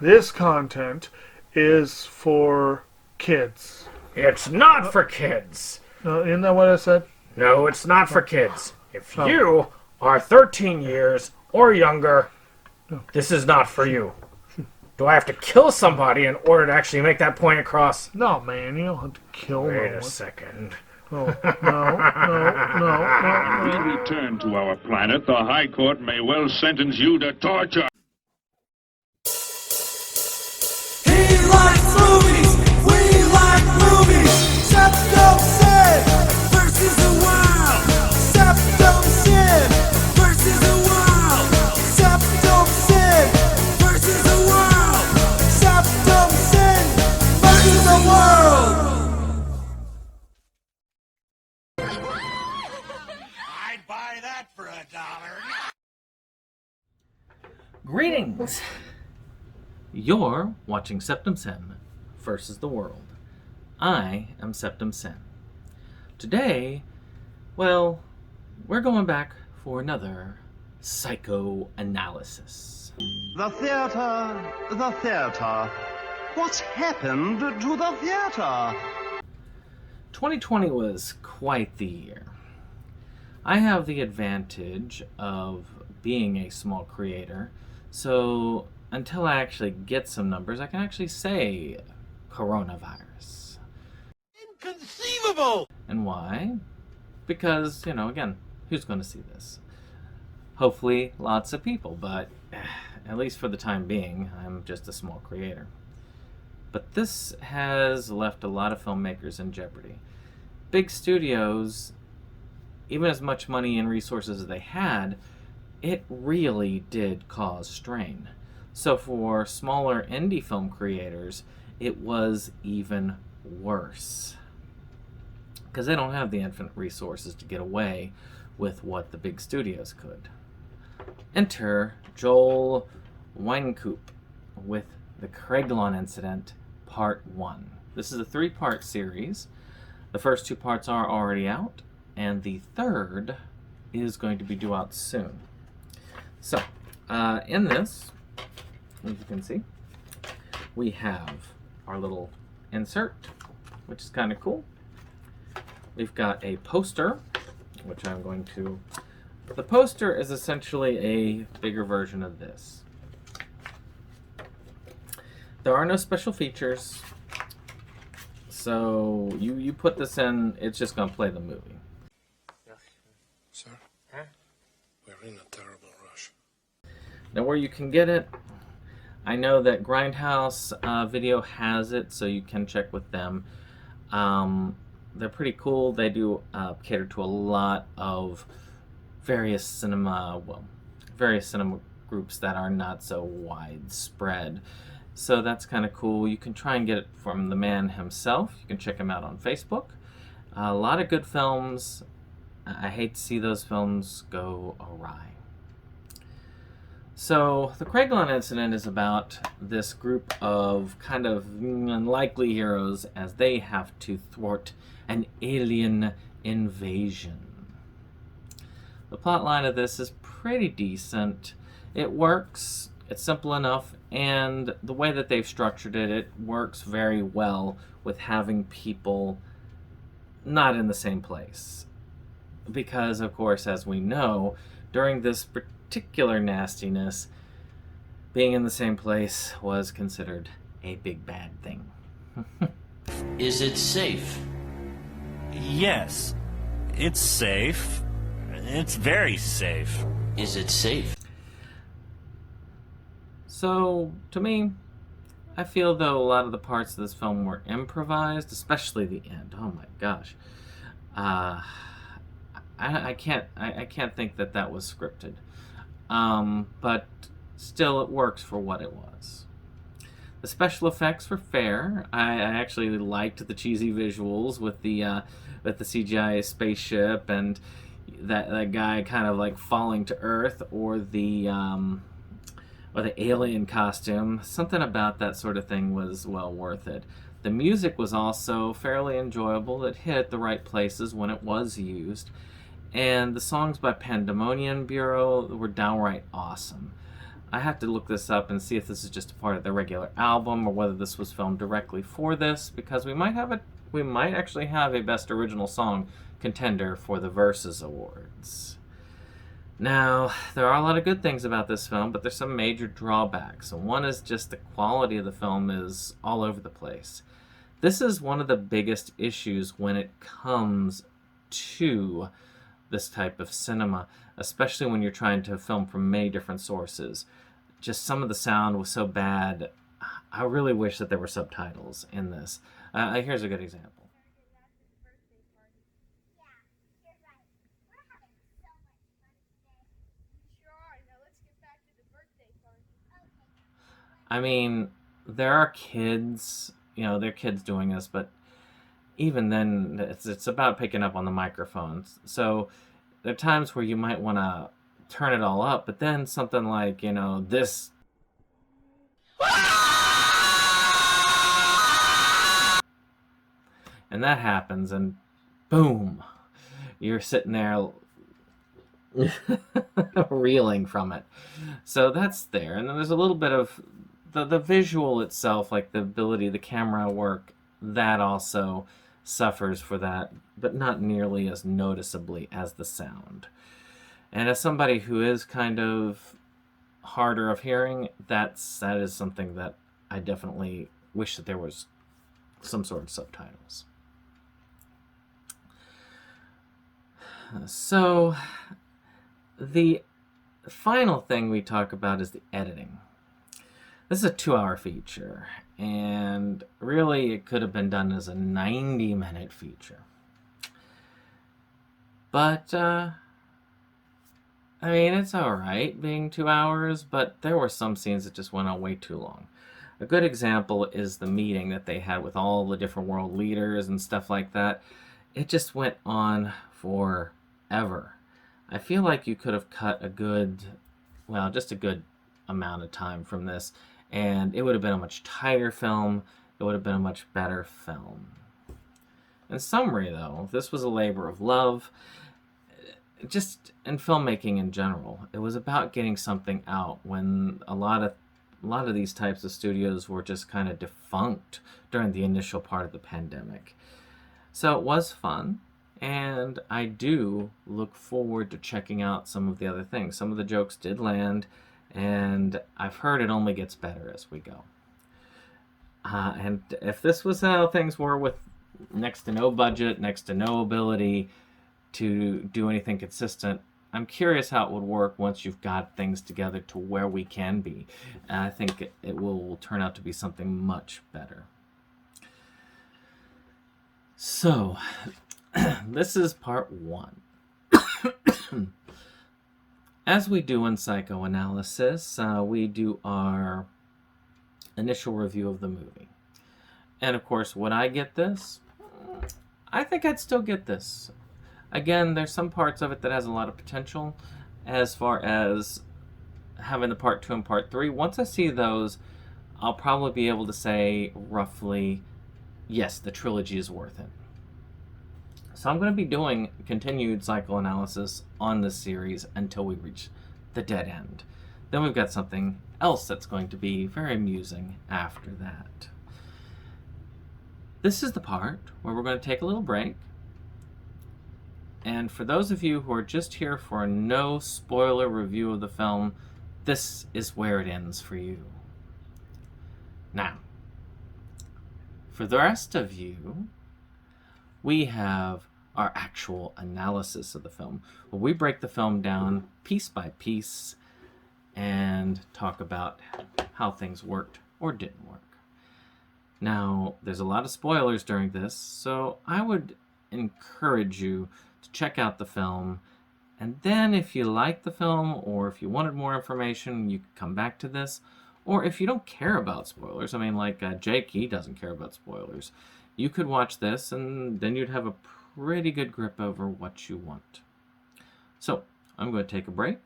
This content is for kids. It's not for kids. Isn't that what I said? No, it's not for kids. If you are 13 years or younger, this is not for you. Do I have to kill somebody in order to actually make that point across? No, man, you don't have to kill Wait no a one. second. Oh, no. When we return to our planet, the High Court may well sentence you to torture. He likes movies, we like movies. SeptumSin versus the world. SeptumSin versus the world. SeptumSin versus the world. SeptumSin versus the world. I'd buy that for $1. Greetings! You're watching SeptumSin versus the world. I am SeptumSin. Today, well, we're going back for another psychoanalysis. The theater. What's happened to the theater? 2020 was quite the year. I have the advantage of being a small creator, so until I actually get some numbers, I can actually say coronavirus. Inconceivable! And why? Because, again, who's going to see this? Hopefully lots of people, but at least for the time being, I'm just a small creator. But this has left a lot of filmmakers in jeopardy. Big studios, even as much money and resources as they had, it really did cause strain. So for smaller indie film creators, it was even worse. Because they don't have the infinite resources to get away with what the big studios could. Enter Joel Wynkoop with the Craiglon Incident, Part 1. This is a 3-part series. The first 2 parts are already out, and the third is going to be due out soon. So, in this, as you can see, we have our little insert, which is kind of cool. We've got a poster, which I'm going to... The poster is essentially a bigger version of this. There are no special features, so you put this in, it's just going to play the movie. Sir? Huh? We're in a terrible rush. Now where you can get it, I know that Grindhouse Video has it, so you can check with them. They're pretty cool. They do cater to a lot of various cinema groups that are not so widespread. So that's kind of cool. You can try and get it from the man himself. You can check him out on Facebook. A lot of good films. I hate to see those films go awry. So the Craiglon Incident is about this group of kind of unlikely heroes as they have to thwart an alien invasion. The plot line of this is pretty decent. It works. It's simple enough, and the way that they've structured it, it works very well with having people not in the same place. Because, of course, as we know, during this particular nastiness, being in the same place was considered a big bad thing. Is it safe? Yes, it's safe. It's very safe. Is it safe? So, to me, I feel though a lot of the parts of this film were improvised, especially the end. Oh my gosh. I can't think that was scripted. But still it works for what it was. The special effects were fair. I actually liked the cheesy visuals with the CGI spaceship and that guy kind of like falling to Earth, or the alien costume. Something about that sort of thing was well worth it. The music was also fairly enjoyable. It hit the right places when it was used. And the songs by Pandemonium Bureau were downright awesome. I have to look this up and see if this is just a part of the regular album or whether this was filmed directly for this, because we might actually have a Best Original Song contender for the Versus Awards. Now, there are a lot of good things about this film, but there's some major drawbacks. And one is just the quality of the film is all over the place. This is one of the biggest issues when it comes to this type of cinema, especially when you're trying to film from many different sources. Just some of the sound was so bad. I really wish that there were subtitles in this. Here's a good example. I mean, there are kids, there are kids doing this, but even then, it's about picking up on the microphones. So there are times where you might want to turn it all up, but then something like, this. And that happens, and boom, you're sitting there reeling from it. So that's there. And then there's a little bit of the visual itself, like the ability of the camera work, that also suffers for that, but not nearly as noticeably as the sound. And as somebody who is kind of harder of hearing, that is something that I definitely wish that there was some sort of subtitles. So the final thing we talk about is the editing. This is a 2-hour feature, and really it could have been done as a 90-minute feature. But, I mean, it's alright being 2 hours, but there were some scenes that just went on way too long. A good example is the meeting that they had with all the different world leaders and stuff like that. It just went on forever. I feel like you could have cut just a good amount of time from this, and it would have been a much tighter film. It would have been a much better film. In summary, though, this was a labor of love. Just in filmmaking in general, it was about getting something out when a lot of these types of studios were just kind of defunct during the initial part of the pandemic. So it was fun, and I do look forward to checking out some of the other things. Some of the jokes did land, and I've heard it only gets better as we go. And if this was how things were with next to no budget, next to no ability to do anything consistent, I'm curious how it would work once you've got things together to where we can be. And I think it will turn out to be something much better. So, this is part 1. As we do in Psychoanalysis, we do our initial review of the movie. And of course, would I get this? I think I'd still get this. Again, there's some parts of it that has a lot of potential as far as having the part 2 and part 3. Once I see those, I'll probably be able to say roughly, yes, the trilogy is worth it. So I'm going to be doing continued psychoanalysis on this series until we reach the dead end. Then we've got something else that's going to be very amusing after that. This is the part where we're going to take a little break. And for those of you who are just here for a no spoiler review of the film, this is where it ends for you. Now, for the rest of you, we have our actual analysis of the film, where we break the film down piece by piece and talk about how things worked or didn't work. Now, there's a lot of spoilers during this, so I would encourage you to check out the film, and then if you like the film or if you wanted more information, you can come back to this. Or if you don't care about spoilers, I mean, like Jake, he doesn't care about spoilers, you could watch this and then you'd have a pretty good grip over what you want. So, I'm going to take a break,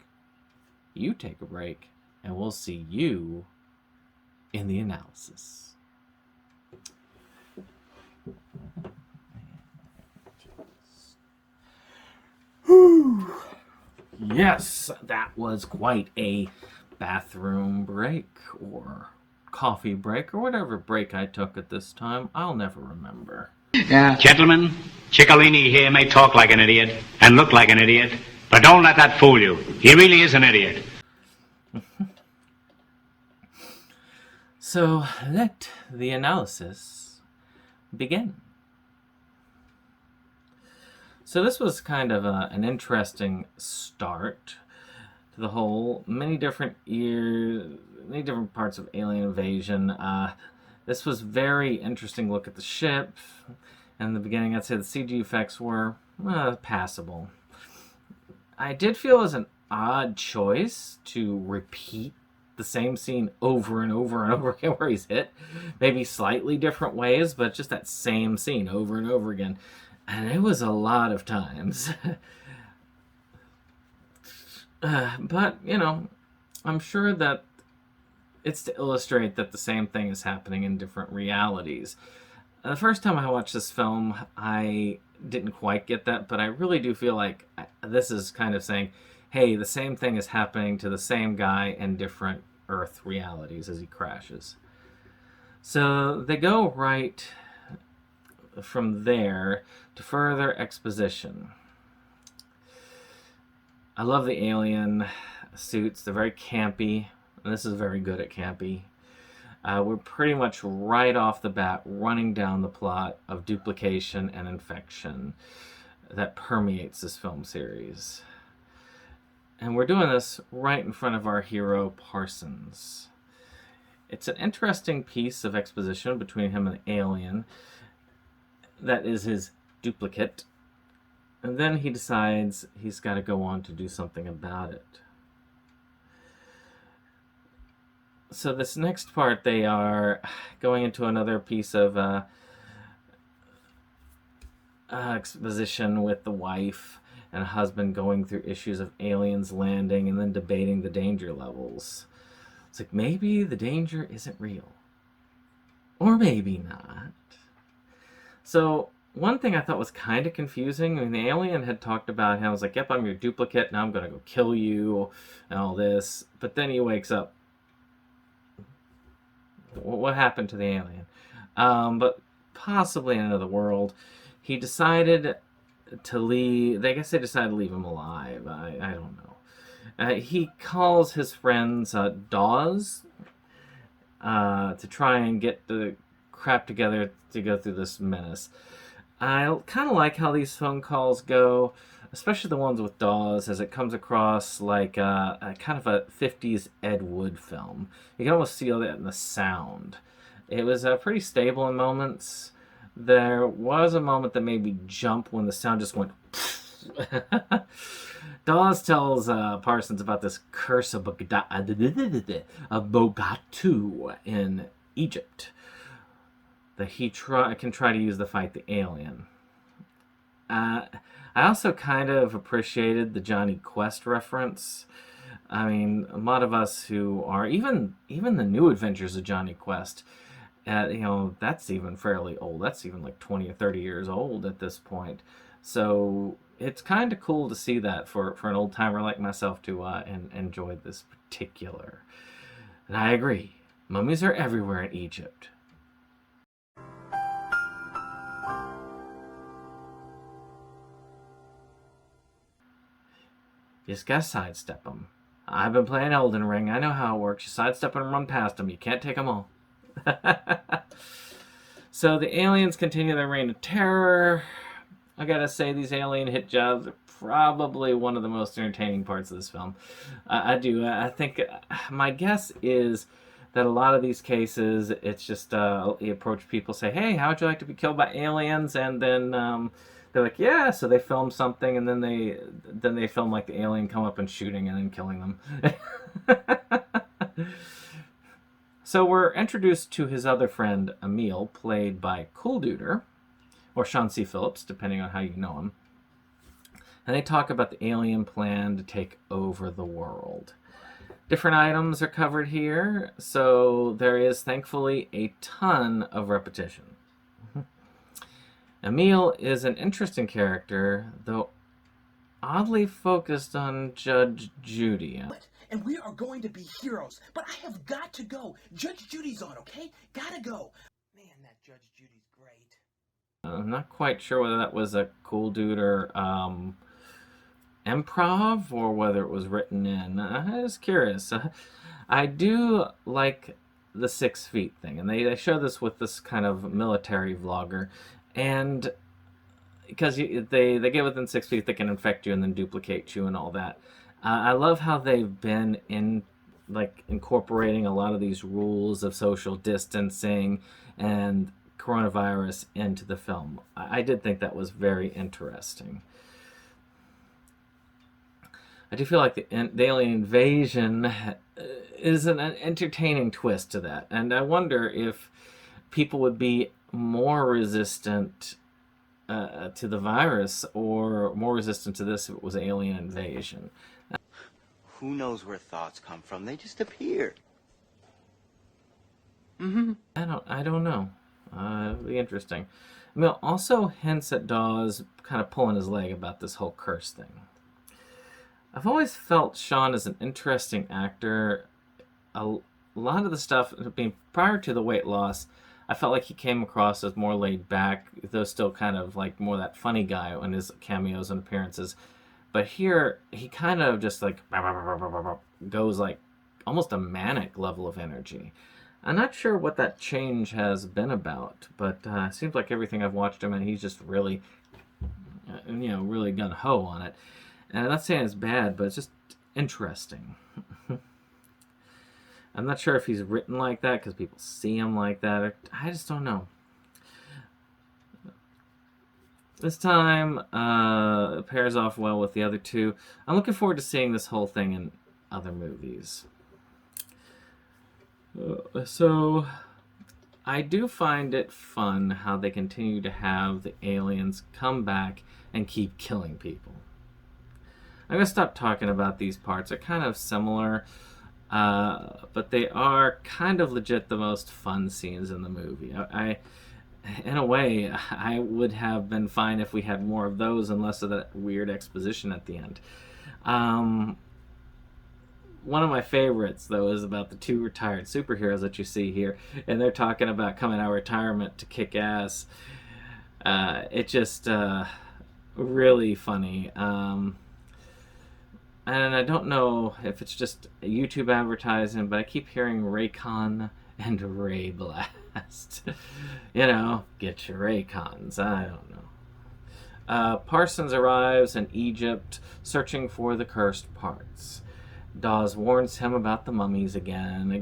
you take a break, and we'll see you in the analysis. Yes, that was quite a bathroom break or coffee break or whatever break I took at this time, I'll never remember. Gentlemen, Ciccolini here may talk like an idiot and look like an idiot, but don't let that fool you. He really is an idiot. So let the analysis begin. So this was kind of an interesting start to the whole many different parts of alien invasion. This was very interesting look at the ship. In the beginning, I'd say the CG effects were passable. I did feel it was an odd choice to repeat the same scene over and over and over again where he's hit. Maybe slightly different ways, but just that same scene over and over again. And it was a lot of times. But, you know, I'm sure that it's to illustrate that the same thing is happening in different realities. The first time I watched this film, I didn't quite get that, but I really do feel like this is kind of saying, hey, the same thing is happening to the same guy in different Earth realities as he crashes. So they go right from there to further exposition. I love the alien suits. They're very campy, and this is very good at campy. We're pretty much right off the bat running down the plot of duplication and infection that permeates this film series. And we're doing this right in front of our hero, Parsons. It's an interesting piece of exposition between him and the alien that is his duplicate. And then he decides he's got to go on to do something about it. So this next part, they are going into another piece of exposition with the wife and husband going through issues of aliens landing and then debating the danger levels. It's like, maybe the danger isn't real. Or maybe not. So one thing I thought was kind of confusing, when the alien had talked about him, I was like, yep, I'm your duplicate, now I'm going to go kill you and all this. But then he wakes up. What happened to the alien? But possibly in another world. He decided to leave. I guess they decided to leave him alive. I don't know. He calls his friends Dawes to try and get the crap together to go through this menace. I kind of like how these phone calls go, especially the ones with Dawes, as it comes across like a kind of a 50s Ed Wood film. You can almost feel that in the sound. It was pretty stable in moments. There was a moment that made me jump when the sound just went. Dawes tells Parsons about this curse of Bogatu in Egypt that he can try to use to fight the alien. I also kind of appreciated the Johnny Quest reference. I mean, a lot of us who are even the new adventures of Johnny Quest, that's even fairly old. That's even like 20 or 30 years old at this point. So it's kind of cool to see that for an old timer like myself to enjoy this particular. And I agree, mummies are everywhere in Egypt. You just gotta sidestep them. I've been playing Elden Ring. I know how it works. You sidestep them and run past them. You can't take them all. So the aliens continue their reign of terror. I gotta say, these alien hit jobs are probably one of the most entertaining parts of this film. I think my guess is that a lot of these cases, it's just you approach people, say, hey, how would you like to be killed by aliens? And then they're like, yeah. So they film something, and then they film like the alien come up and shooting and then killing them. So we're introduced to his other friend, Emil, played by Cool Duder, or Sean C. Phillips, depending on how you know him. And they talk about the alien plan to take over the world. Different items are covered here, so there is, thankfully, a ton of repetition. Emil is an interesting character, though oddly focused on Judge Judy. and we are going to be heroes. But I have got to go. Judge Judy's on, okay? Gotta go. Man, that Judge Judy's great. I'm not quite sure whether that was a Cool Dude or improv, or whether it was written in. I was curious. I do like the 6 feet thing, and they show this with this kind of military vlogger, and because they get within 6 feet, they can infect you and then duplicate you and all that. I love how they've been incorporating a lot of these rules of social distancing and coronavirus into the film. I did think that was very interesting. I do feel like the alien invasion is an entertaining twist to that, and I wonder if people would be more resistant to the virus or more resistant to this if it was alien invasion. Who knows where thoughts come from? They just appear. I don't know. It'll be interesting. I mean, also hints at Dawes kind of pulling his leg about this whole curse thing. I've always felt Sean is an interesting actor. A lot of the stuff, prior to the weight loss, I felt like he came across as more laid back, though still kind of like more that funny guy in his cameos and appearances. But here, he kind of just like goes like almost a manic level of energy. I'm not sure what that change has been about, but it seems like everything I've watched him, and he's just really, really gung-ho on it. And I'm not saying it's bad, but it's just interesting. I'm not sure if he's written like that because people see him like that. I just don't know. This time, it pairs off well with the other two. I'm looking forward to seeing this whole thing in other movies. So, I do find it fun how they continue to have the aliens come back and keep killing people. I'm going to stop talking about these parts. They're kind of similar, but they are kind of legit the most fun scenes in the movie. In a way, I would have been fine if we had more of those and less of that weird exposition at the end. One of my favorites, though, is about the two retired superheroes that you see here, and they're talking about coming out of retirement to kick ass. It's just really funny. And I don't know if it's just YouTube advertising, but I keep hearing Raycon and Ray Blast. Get your Raycons. I don't know. Parsons arrives in Egypt searching for the cursed parts. Dawes warns him about the mummies again. I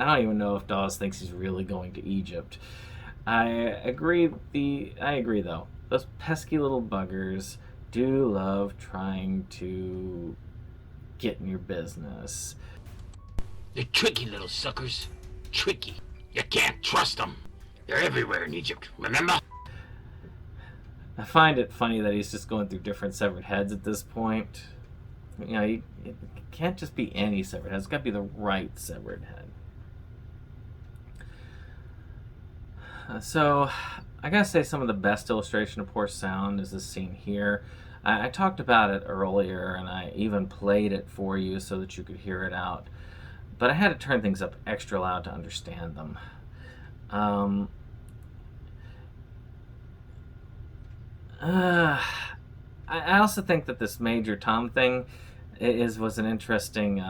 don't even know if Dawes thinks he's really going to Egypt. I agree, though. Those pesky little buggers do love trying to get in your business. They're tricky little suckers. Tricky. You can't trust them. They're everywhere in Egypt, remember? I find it funny that he's just going through different severed heads at this point. It can't just be any severed head. It's got to be the right severed head. So, I gotta say some of the best illustration of poor sound is this scene here. I talked about it earlier, and I even played it for you so that you could hear it out. But I had to turn things up extra loud to understand them. I also think that this Major Tom thing was an interesting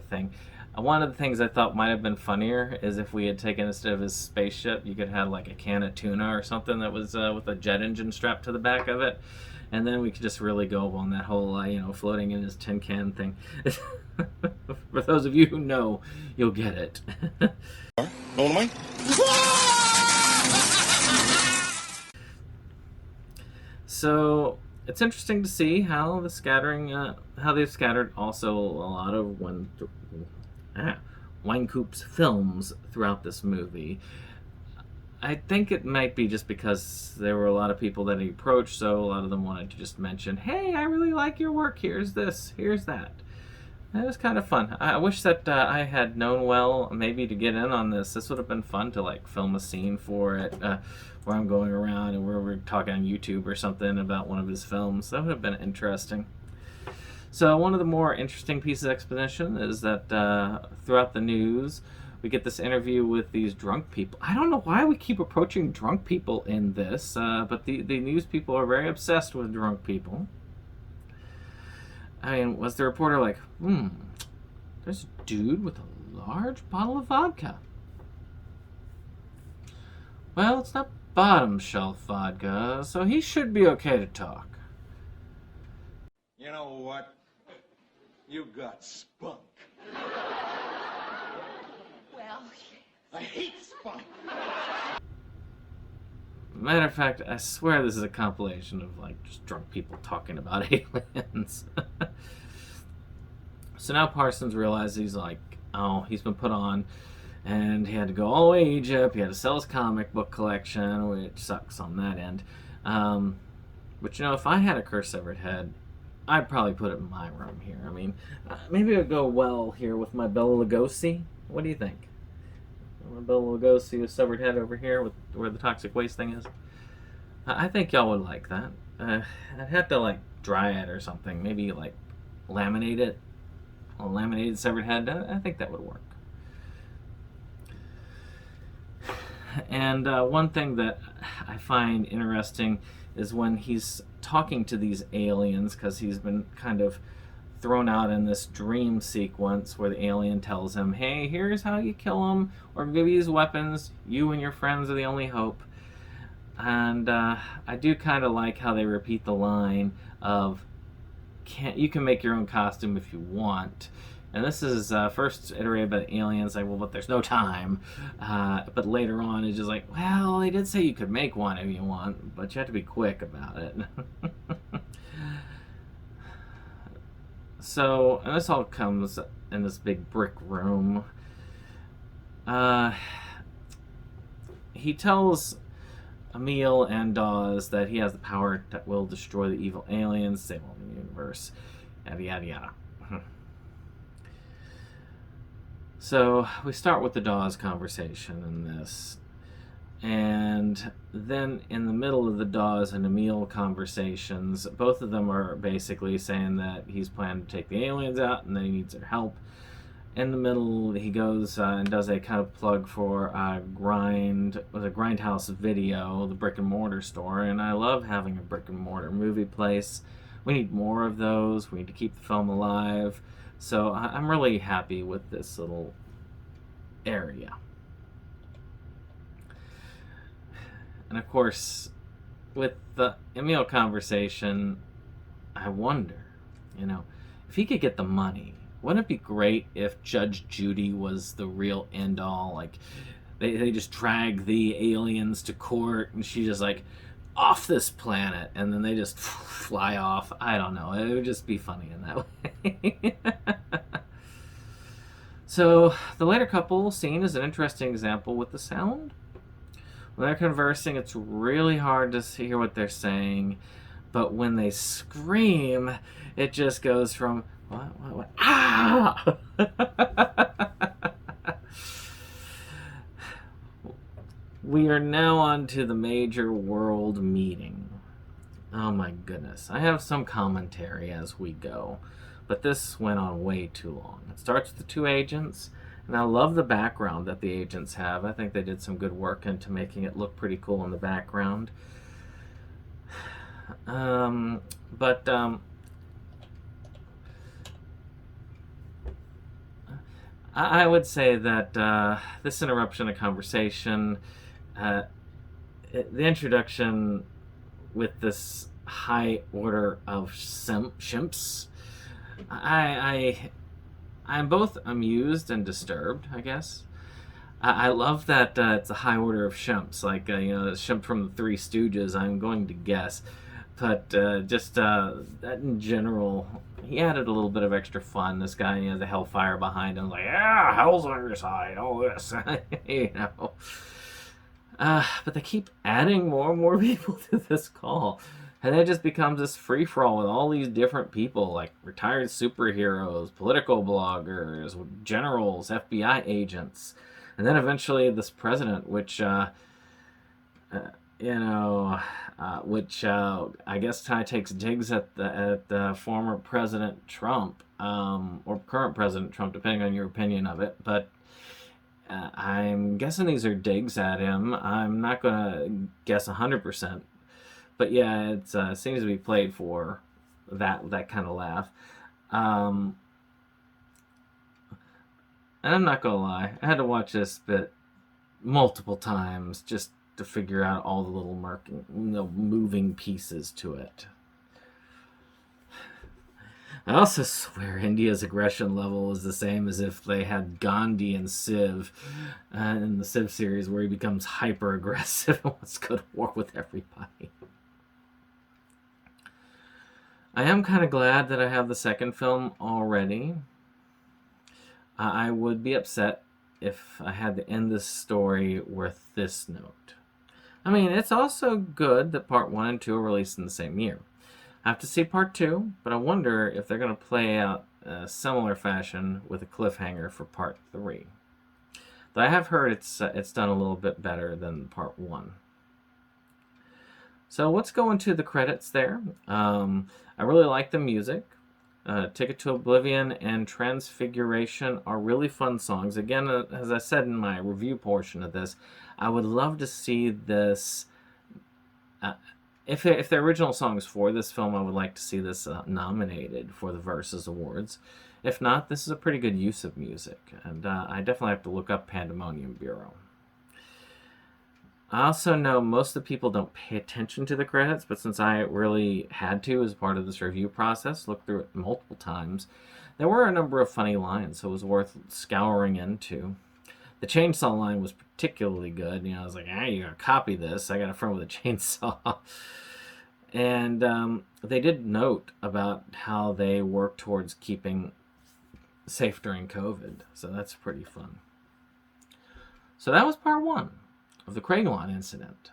thing. One of the things I thought might have been funnier is if we had taken, instead of his spaceship, you could have like a can of tuna or something that was with a jet engine strapped to the back of it. And then we could just really go on that whole, floating in his tin can thing. For those of you who know, you'll get it. Going away? So it's interesting to see how the scattering, how they've scattered also a lot of Wynkoop's films throughout this movie. I think it might be just because there were a lot of people that he approached, so a lot of them wanted to just mention, hey, I really like your work, here's this, here's that. It was kind of fun. I wish that I had known well, maybe to get in on this. This would have been fun to film a scene for it, where I'm going around and where we're talking on YouTube or something about one of his films. That would have been interesting. So one of the more interesting pieces of exposition is that throughout the news, we get this interview with these drunk people. I don't know why we keep approaching drunk people in this, but the news people are very obsessed with drunk people. I mean, was the reporter like, there's a dude with a large bottle of vodka. Well, it's not bottom shelf vodka, so he should be okay to talk. You know what? You got spunk. Well, I hate spunk. Matter of fact, I swear this is a compilation of like just drunk people talking about aliens. So now Parsons realizes he's like, he's been put on, and he had to go all the way to Egypt. He had to sell his comic book collection, which sucks on that end. But you know, if I had a cursed severed head, I'd probably put it in my room here. I mean, maybe it would go well here with my Bela Lugosi. What do you think? My Bela Lugosi with severed head over here, with where the toxic waste thing is. I think y'all would like that. I'd have to like dry it or something. Maybe like laminate it. A laminated severed head. I think that would work. And one thing that I find interesting is when he's talking to these aliens, because he's been kind of thrown out in this dream sequence where the alien tells him, hey, here's how you kill him, or give you these weapons, you and your friends are the only hope. And I do kind of like how they repeat the line of, you can make your own costume if you want. And this is first iterated by the aliens, like, well, but there's no time. But later on, it's just like, well, they did say you could make one if you want, but you have to be quick about it. So, and this all comes in this big brick room. He tells Emil and Dawes that he has the power that will destroy the evil aliens, save all the universe, yada yada yada. So we start with the Dawes conversation in this, and then in the middle of the Dawes and Emil conversations, both of them are basically saying that he's planning to take the aliens out and that he needs their help. In the middle, he goes and does a kind of plug for Grindhouse Video, the brick and mortar store, and I love having a brick and mortar movie place. We need more of those. We need to keep the film alive. So I'm really happy with this little area. And of course, with the Emil conversation, I wonder, if he could get the money, wouldn't it be great if Judge Judy was the real end-all? Like, they just drag the aliens to court, and she's just like, off this planet, and then they just fly off. I don't know. It would just be funny in that way. So, the later couple scene is an interesting example with the sound. When they're conversing, it's really hard to hear what they're saying, but when they scream, it just goes from, what, ah! We are now on to the major world meeting. Oh my goodness. I have some commentary as we go, but this went on way too long. It starts with the two agents, and I love the background that the agents have. I think they did some good work into making it look pretty cool in the background. I would say that this interruption of conversation, the introduction with this high order of chimps, I'm both amused and disturbed, I guess. I love that it's a high order of chimps, like, the chimp from the Three Stooges, I'm going to guess. But just that in general, he added a little bit of extra fun. This guy, has a hellfire behind him, like, yeah, hell's on your side, all this, But they keep adding more and more people to this call. And it just becomes this free-for-all with all these different people, like retired superheroes, political bloggers, generals, FBI agents. And then eventually this president, which which I guess kind of takes digs at the former President Trump, or current President Trump, depending on your opinion of it. But I'm guessing these are digs at him. I'm not going to guess 100%. But yeah, it seems to be played for that kind of laugh. And I'm not going to lie, I had to watch this bit multiple times just to figure out all the little moving pieces to it. I also swear India's aggression level is the same as if they had Gandhi and Civ in the Civ series, where he becomes hyper aggressive and wants to go to war with everybody. I am kind of glad that I have the second film already. I would be upset if I had to end this story with this note. I mean, it's also good that part 1 and 2 are released in the same year. I have to see part 2, but I wonder if they're going to play out a similar fashion with a cliffhanger for part 3. Though I have heard it's done a little bit better than part 1. So let's go into the credits there. I really like the music. Ticket to Oblivion and Transfiguration are really fun songs. Again, as I said in my review portion of this, I would love to see this. If the original songs for this film, I would like to see this nominated for the Versus Awards. If not, this is a pretty good use of music, and I definitely have to look up Pandemonium Bureau. I also know most of the people don't pay attention to the credits, but since I really had to as part of this review process, look through it multiple times, there were a number of funny lines, so it was worth scouring into. The chainsaw line was particularly good. I was like, you gotta copy this. I got a friend with a chainsaw. And they did note about how they work towards keeping safe during COVID, so that's pretty fun. So that was part 1 of the Craiglon Incident.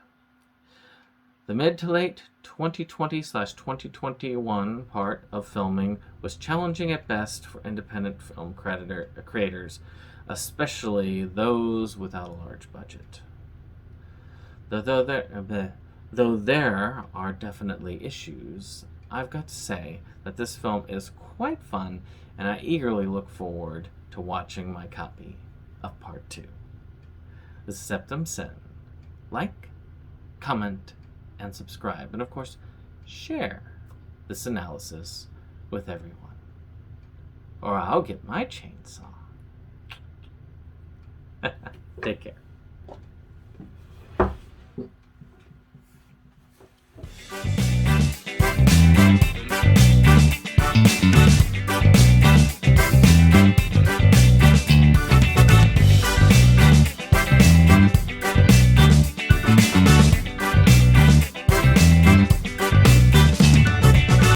The mid to late 2020/2021 part of filming was challenging at best for independent film creators, especially those without a large budget. Though there are definitely issues, I've got to say that this film is quite fun, and I eagerly look forward to watching my copy of part 2. This is SeptumSin. Like, comment, and subscribe. And of course, share this analysis with everyone. Or I'll get my chainsaw. Take care.